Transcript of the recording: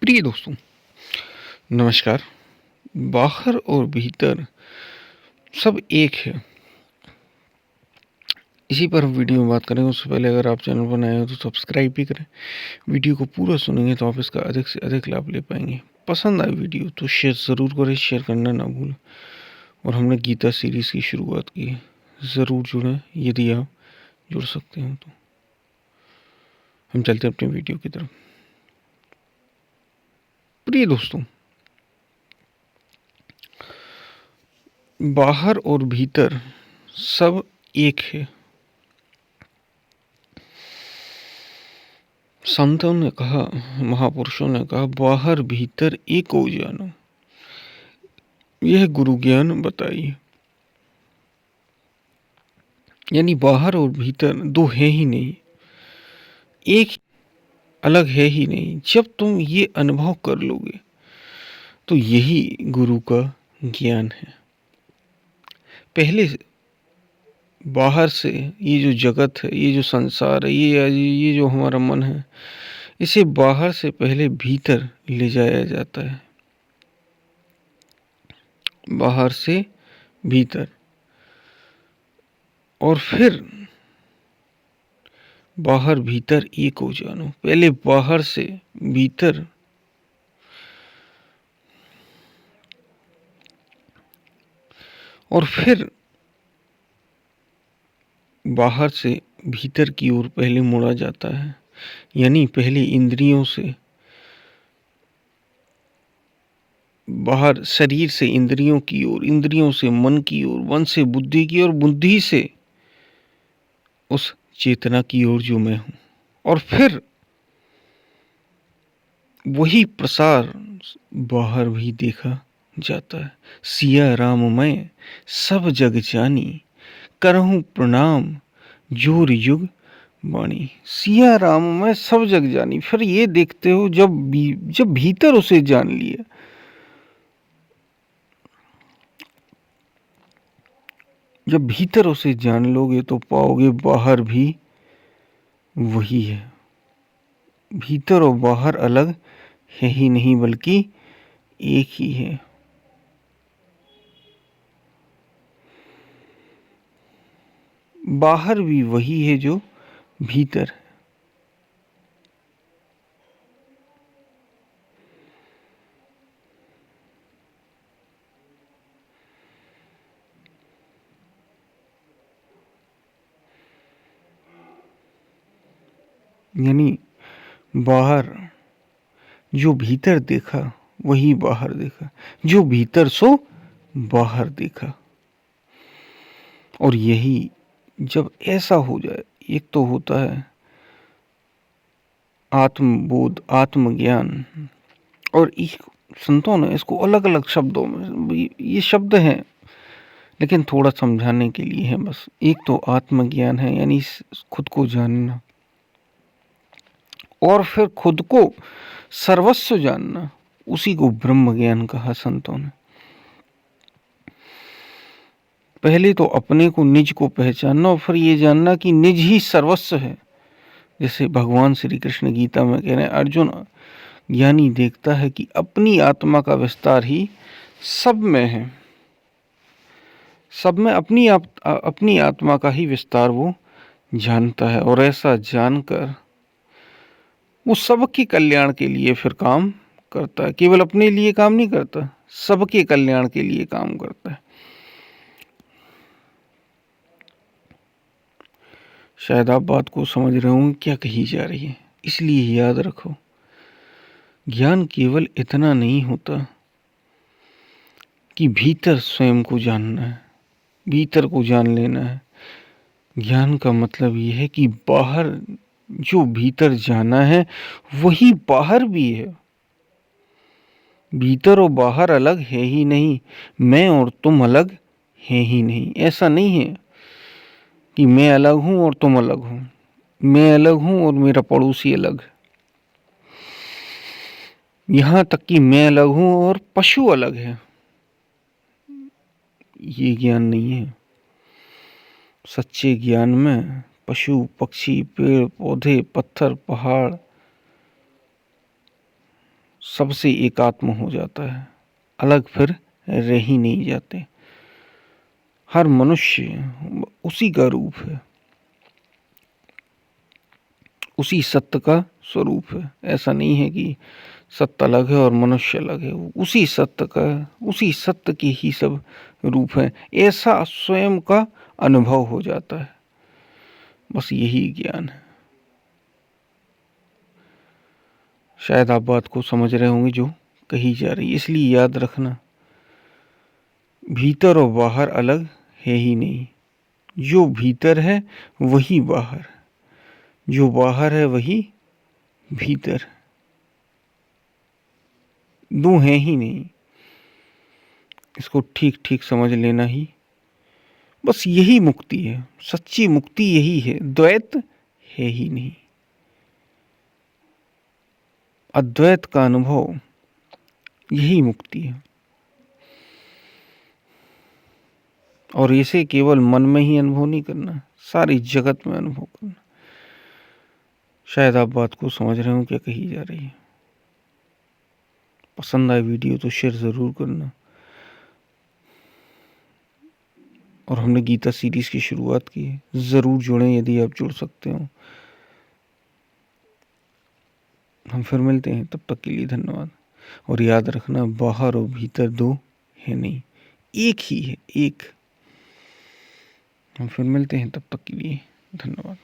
प्रिय दोस्तों, नमस्कार। बाहर और भीतर सब एक है। इसी पर हम वीडियो में बात करेंगे। उससे पहले अगर आप चैनल पर नए हो तो सब्सक्राइब भी करें। वीडियो को पूरा सुनेंगे तो आप इसका अधिक से अधिक लाभ ले पाएंगे। पसंद आए वीडियो तो शेयर ज़रूर करें, शेयर करना ना भूलें। और हमने गीता सीरीज़ की शुरुआत की है, ज़रूर जुड़ें यदि आप जुड़ सकते हो तो। हम चलते हैं अपने वीडियो की तरफ। प्रिय दोस्तों, बाहर और भीतर सब एक है। संतों ने कहा, महापुरुषों ने कहा, बाहर भीतर एक हो जानो, यह गुरु ज्ञान बताइए। यानी बाहर और भीतर दो है ही नहीं, एक अलग है ही नहीं। जब तुम ये अनुभव कर लोगे तो यही गुरु का ज्ञान है। पहले बाहर से ये जो जगत है, ये जो संसार है, ये जो हमारा मन है, इसे बाहर से पहले भीतर ले जाया जाता है। बाहर से भीतर, और फिर बाहर भीतर एक हो जानो। पहले बाहर से भीतर, और फिर बाहर से भीतर की ओर पहले मुड़ा जाता है। यानी पहले इंद्रियों से बाहर, शरीर से इंद्रियों की ओर, इंद्रियों से मन की ओर, मन से बुद्धि की ओर, बुद्धि से उस चेतना की ओर जो मैं हूं। और फिर वही प्रसार बाहर भी देखा जाता है। सिया राम मैं सब जग जानी, करहूं प्रणाम जोर युग वाणी। सिया राम मैं सब जग जानी। फिर ये देखते हो, जब भीतर उसे जान लिया, जब भीतर उसे जान लोगे तो पाओगे बाहर भी वही है। भीतर और बाहर अलग है ही नहीं, बल्कि एक ही है। बाहर भी वही है जो भीतर है। यानी बाहर जो भीतर देखा वही बाहर देखा, जो भीतर सो बाहर देखा। और यही जब ऐसा हो जाए, एक तो होता है आत्मबोध, आत्मज्ञान। और इस संतों ने इसको अलग अलग शब्दों में, ये शब्द हैं लेकिन थोड़ा समझाने के लिए है बस। एक तो आत्मज्ञान है, यानी खुद को जानना, और फिर खुद को सर्वस्व जानना, उसी को ब्रह्म ज्ञान कहा संतों ने। पहले तो अपने को, निज को पहचानना, और फिर ये जानना कि निज ही सर्वस्व है। जैसे भगवान श्री कृष्ण गीता में कह रहे हैं, अर्जुन ज्ञानी देखता है कि अपनी आत्मा का विस्तार ही सब में है। सब में अपनी आत्मा का ही विस्तार वो जानता है। और ऐसा जानकर वो सबके कल्याण के लिए फिर काम करता है। केवल अपने लिए काम नहीं करता, सबके कल्याण के लिए काम करता है। शायद आप बात को समझ रहे होंगे क्या कही जा रही है। इसलिए याद रखो, ज्ञान केवल इतना नहीं होता कि भीतर स्वयं को जानना है, भीतर को जान लेना है। ज्ञान का मतलब ये है कि बाहर जो भीतर जाना है वही बाहर भी है। भीतर और बाहर अलग है ही नहीं, मैं और तुम अलग है ही नहीं। ऐसा नहीं है कि मैं अलग हूं और तुम अलग हो, मैं अलग हूं और मेरा पड़ोसी अलग। यहां तक कि मैं अलग हूं और पशु अलग है। ये ज्ञान नहीं है। सच्चे ज्ञान में पशु, पक्षी, पेड़ पौधे, पत्थर, पहाड़ सबसे एकात्म हो जाता है, अलग फिर रह ही नहीं जाते। हर मनुष्य उसी का रूप है, उसी सत्य का स्वरूप है। ऐसा नहीं है कि सत्य अलग है और मनुष्य अलग है, उसी सत्य का, उसी सत्य के ही सब रूप है, ऐसा स्वयं का अनुभव हो जाता है। बस यही ज्ञान है। शायद आप बात को समझ रहे होंगे जो कही जा रही है। इसलिए याद रखना, भीतर और बाहर अलग है ही नहीं। जो भीतर है वही बाहर, जो बाहर है वही भीतर, दो हैं ही नहीं। इसको ठीक ठीक समझ लेना ही बस यही मुक्ति है। सच्ची मुक्ति यही है, द्वैत है ही नहीं। अद्वैत का अनुभव यही मुक्ति है। और इसे केवल मन में ही अनुभव नहीं करना, सारी जगत में अनुभव करना। शायद आप बात को समझ रहे हो क्या कही जा रही है। पसंद आए वीडियो तो शेयर ज़रूर करना। और हमने गीता सीरीज़ की शुरुआत की है, ज़रूर जुड़ें यदि आप जुड़ सकते हो। हम फिर मिलते हैं, तब तक के लिए धन्यवाद। और याद रखना, बाहर और भीतर दो है नहीं, एक ही है, एक। हम फिर मिलते हैं, तब तक के लिए धन्यवाद।